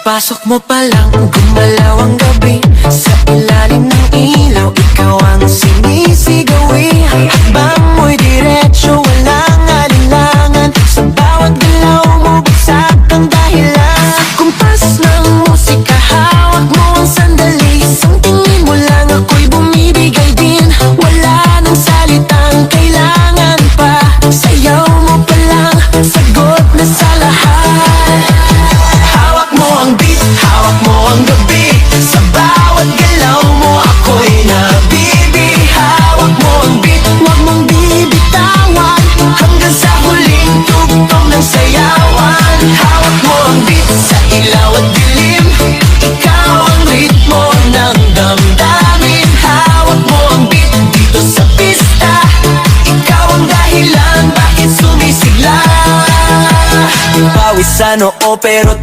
Pagpasok mo pa lang, gumalaw ang gabi. Sa ilalim ng ilaw, ikaw ang sinisigawi. Hakbang mo'y diretsyo, walang alinlangan. Sa bawat galaw mo, bagsak ang dahilan. Sa kumpas ng musika, hawak mo ang sandali. Isang tingin mo lang, ako'y bumibigay din. Wala nang salitang kailangan pa. Sayaw mo pa lang, sagot na sa lahat. Hawak mo ang beat, hawak mo ang gabi. Sa bawat galaw mo, ako'y nabibi. Hawak mo ang beat, huwag mong bibitawan. Hanggang sa huling tugtog ng sayawan. Hawak mo ang beat, sa ilaw at dilim. Ikaw ang ritmo ng damdamin. Hawak mo ang beat, dito sa pista. Ikaw ang dahilan, bakit sumisigla. Pawisan oo pero